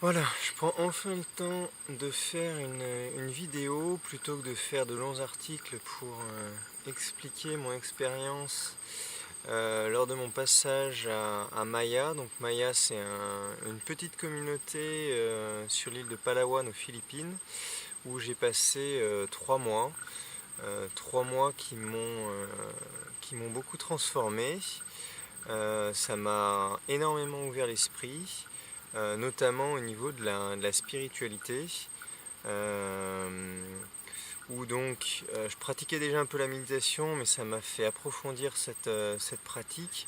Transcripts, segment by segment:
Voilà, je prends enfin le temps de faire une vidéo plutôt que de faire de longs articles pour expliquer mon expérience lors de mon passage à Maya. Donc Maya, c'est une petite communauté sur l'île de Palawan aux Philippines où j'ai passé 3 mois. 3 mois qui m'ont beaucoup transformé. Ça m'a énormément ouvert l'esprit, notamment au niveau de la spiritualité, où donc je pratiquais déjà un peu la méditation, mais ça m'a fait approfondir cette pratique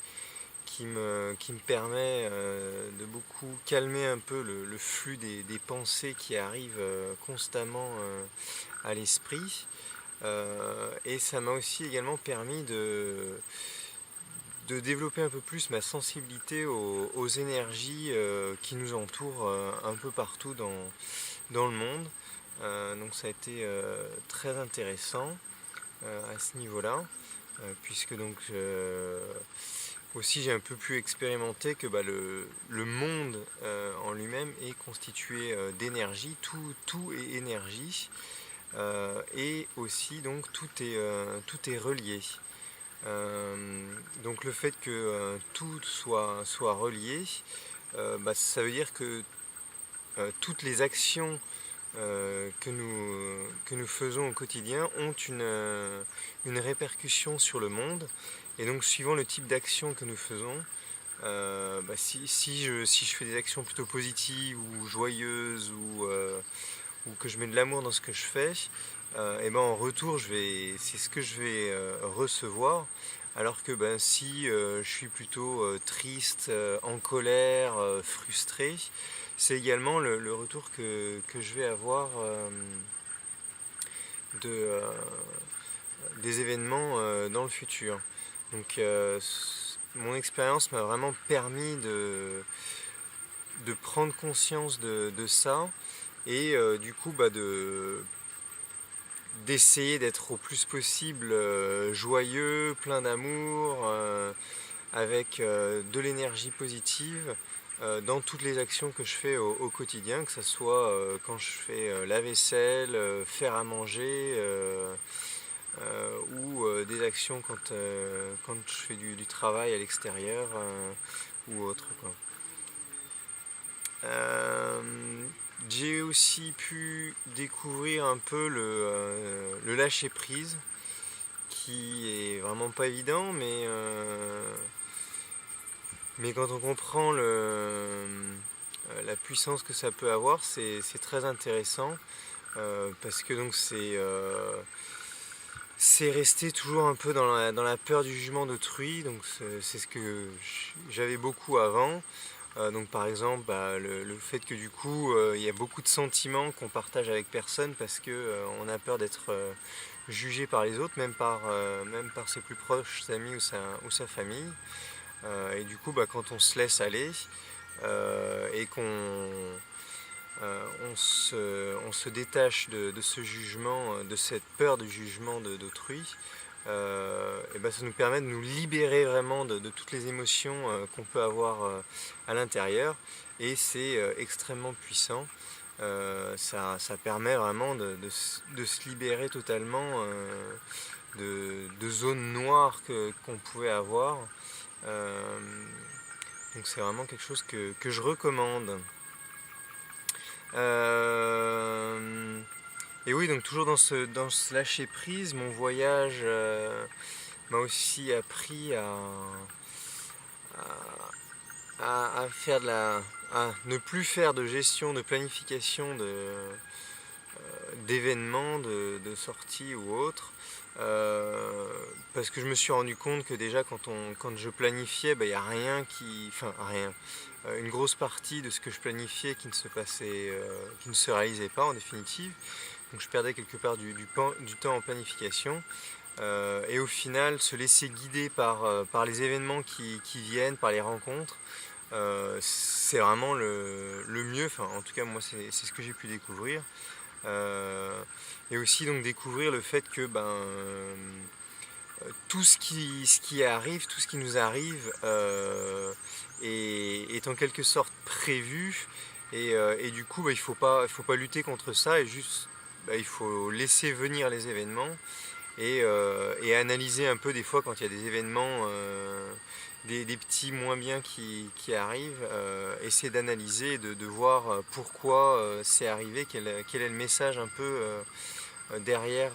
qui me permet de beaucoup calmer un peu le flux des pensées qui arrivent constamment à l'esprit. Et ça m'a aussi également permis de développer un peu plus ma sensibilité aux énergies qui nous entourent un peu partout dans le monde. Donc ça a été très intéressant à ce niveau-là, puisque donc aussi j'ai un peu pu expérimenter que le monde en lui-même est constitué d'énergie, tout est énergie, et aussi donc tout est relié. Donc le fait que tout soit relié, ça veut dire que toutes les actions que nous faisons au quotidien ont une répercussion sur le monde. Et donc suivant le type d'action que nous faisons, si je fais des actions plutôt positives ou joyeuses ou que je mets de l'amour dans ce que je fais, et en retour c'est ce que je vais recevoir. Alors que si je suis plutôt triste, en colère, frustré, c'est également le retour que je vais avoir de, des événements dans le futur. Donc mon expérience m'a vraiment permis de prendre conscience de ça et du coup d'essayer d'être au plus possible joyeux, plein d'amour, avec de l'énergie positive dans toutes les actions que je fais au quotidien, que ce soit quand je fais la vaisselle, faire à manger, ou des actions quand je fais du travail à l'extérieur ou autre, quoi. J'ai aussi pu découvrir un peu le lâcher prise, qui est vraiment pas évident, mais quand on comprend la puissance que ça peut avoir, c'est très intéressant, parce que donc c'est rester toujours un peu dans la peur du jugement d'autrui. Donc c'est ce que j'avais beaucoup avant. Donc par exemple le fait que du coup il y a beaucoup de sentiments qu'on partage avec personne parce que on a peur d'être jugé par les autres, même par ses plus proches amis ou sa famille. Et du coup quand on se laisse aller et qu'on se détache de ce jugement, de cette peur du jugement d'autrui, et ça nous permet de nous libérer vraiment de toutes les émotions qu'on peut avoir à l'intérieur, et c'est extrêmement puissant. Ça permet vraiment de se libérer totalement de zones noires qu'on pouvait avoir. Euh, donc c'est vraiment quelque chose que je recommande. Et oui, donc toujours dans ce lâcher prise, mon voyage m'a aussi appris à faire à ne plus faire de gestion, de planification d'événements, de sorties ou autres. Parce que je me suis rendu compte que déjà quand je planifiais, il n'y a rien enfin rien, une grosse partie de ce que je planifiais qui ne se réalisait pas en définitive. Donc je perdais quelque part du temps en planification. Et au final, se laisser guider par les événements qui viennent, par les rencontres, c'est vraiment le mieux. Enfin, en tout cas, moi, c'est ce que j'ai pu découvrir. Et aussi donc découvrir le fait que tout ce qui arrive, tout ce qui nous arrive est en quelque sorte prévu, Et du coup, il faut pas lutter contre ça, et juste il faut laisser venir les événements et analyser un peu des fois quand il y a des événements, des petits moins bien qui arrivent, essayer d'analyser, de voir pourquoi c'est arrivé, quel est le message un peu derrière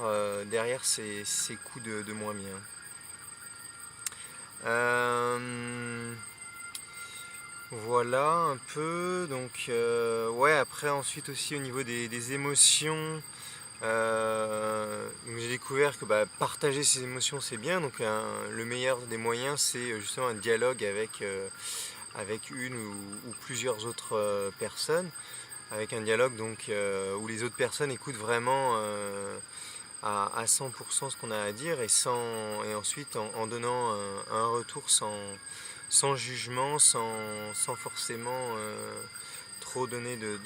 ces coups de moins bien. Voilà un peu, donc ouais, après ensuite aussi au niveau des émotions, donc j'ai découvert que partager ses émotions c'est bien, donc le meilleur des moyens c'est justement un dialogue avec une ou plusieurs autres personnes, avec un dialogue donc où les autres personnes écoutent vraiment à 100% ce qu'on a à dire, et ensuite en donnant un retour sans jugement, sans forcément trop donner de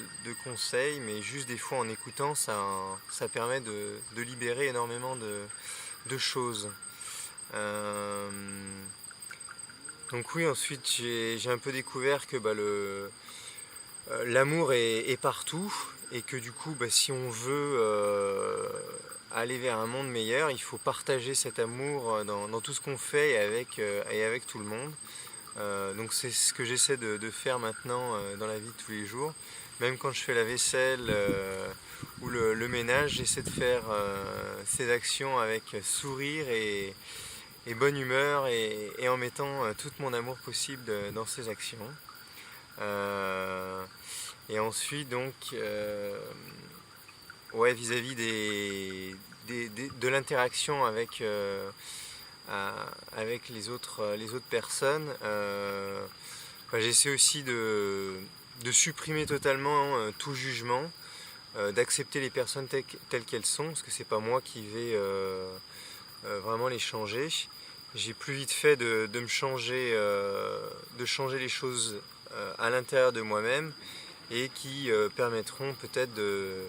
conseils, mais juste des fois en écoutant, ça permet de libérer énormément de choses. Euh, donc oui, ensuite j'ai un peu découvert que l'amour est partout, et que du coup si on veut aller vers un monde meilleur, il faut partager cet amour dans tout ce qu'on fait et avec tout le monde. Donc c'est ce que j'essaie de faire maintenant dans la vie de tous les jours. Même quand je fais la vaisselle ou le ménage, j'essaie de faire ces actions avec sourire et bonne humeur, et en mettant tout mon amour possible dans ces actions. Euh, et ensuite donc ouais, vis-à-vis de l'interaction avec les autres personnes, j'essaie aussi de supprimer totalement tout jugement, d'accepter les personnes telles qu'elles sont, parce que c'est pas moi qui vais vraiment les changer. J'ai plus vite fait de me changer, de changer les choses à l'intérieur de moi-même, et qui permettront peut-être de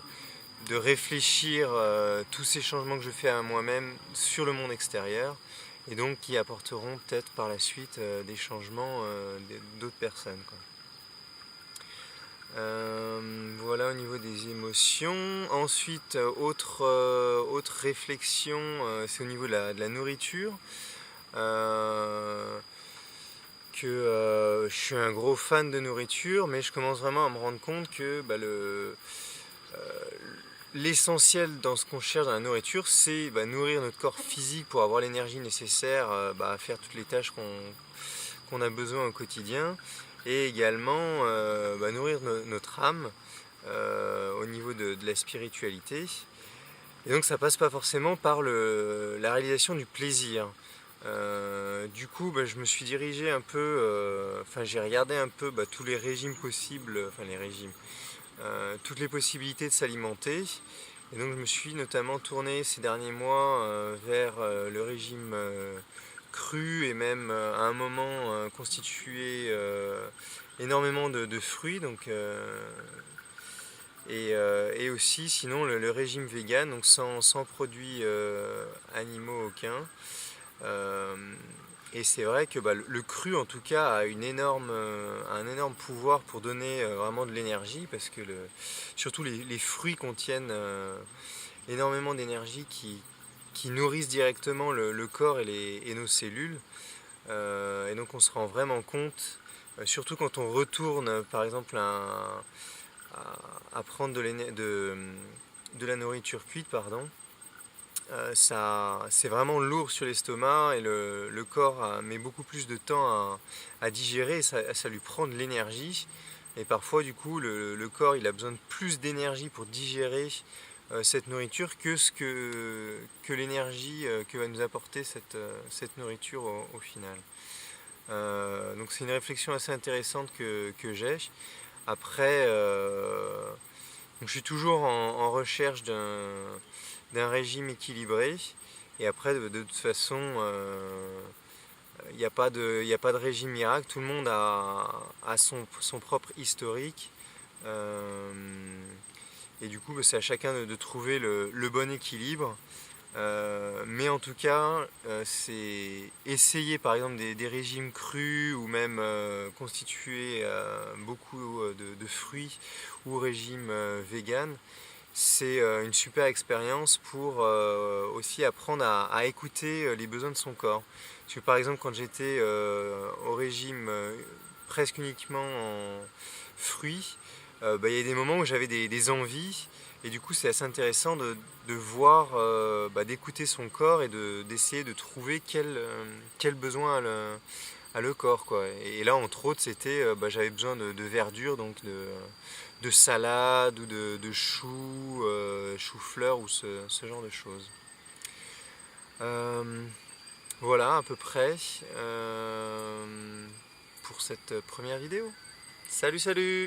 réfléchir tous ces changements que je fais à moi-même sur le monde extérieur, et donc qui apporteront peut-être par la suite des changements d'autres personnes, quoi. Voilà au niveau des émotions. Ensuite, autre réflexion, c'est au niveau de la nourriture. Je suis un gros fan de nourriture, mais je commence vraiment à me rendre compte que l'essentiel dans ce qu'on cherche dans la nourriture, c'est nourrir notre corps physique pour avoir l'énergie nécessaire à faire toutes les tâches qu'on a besoin au quotidien, et également nourrir notre âme au niveau de la spiritualité. Et donc ça passe pas forcément par la réalisation du plaisir. Du coup, je me suis dirigé un peu, j'ai regardé un peu tous les régimes possibles, toutes les possibilités de s'alimenter. Et donc je me suis notamment tourné ces derniers mois vers le régime cru, et même à un moment constitué énormément de fruits, donc, et aussi sinon le régime vegan, donc sans produits animaux aucun. Et c'est vrai que le cru en tout cas a un énorme pouvoir pour donner vraiment de l'énergie, parce que surtout les fruits contiennent énormément d'énergie qui nourrissent directement le corps et nos cellules. Et donc on se rend vraiment compte, surtout quand on retourne par exemple à prendre de la nourriture cuite, pardon. C'est vraiment lourd sur l'estomac, et le corps met beaucoup plus de temps à digérer, et ça lui prend de l'énergie. Et parfois, du coup, le corps il a besoin de plus d'énergie pour digérer cette nourriture que l'énergie que va nous apporter cette nourriture au final. Donc c'est une réflexion assez intéressante que j'ai. Après, donc je suis toujours en recherche d'un régime équilibré. Et après, de toute façon, il n'y a pas de régime miracle. Tout le monde a son propre historique. Et du coup, c'est à chacun de trouver le bon équilibre. Mais en tout cas, c'est essayer par exemple des régimes crus ou même constituer beaucoup de fruits ou régime vegan. C'est une super expérience pour aussi apprendre à écouter les besoins de son corps. Parce que par exemple quand j'étais au régime presque uniquement en fruits, il y a des moments où j'avais des envies et du coup c'est assez intéressant de voir, d'écouter son corps et d'essayer de trouver quel besoin a le corps, quoi. Et là entre autres c'était j'avais besoin de verdure, donc de salade ou de choux, chou-fleur ou ce genre de choses. Euh, voilà à peu près pour cette première vidéo. Salut salut!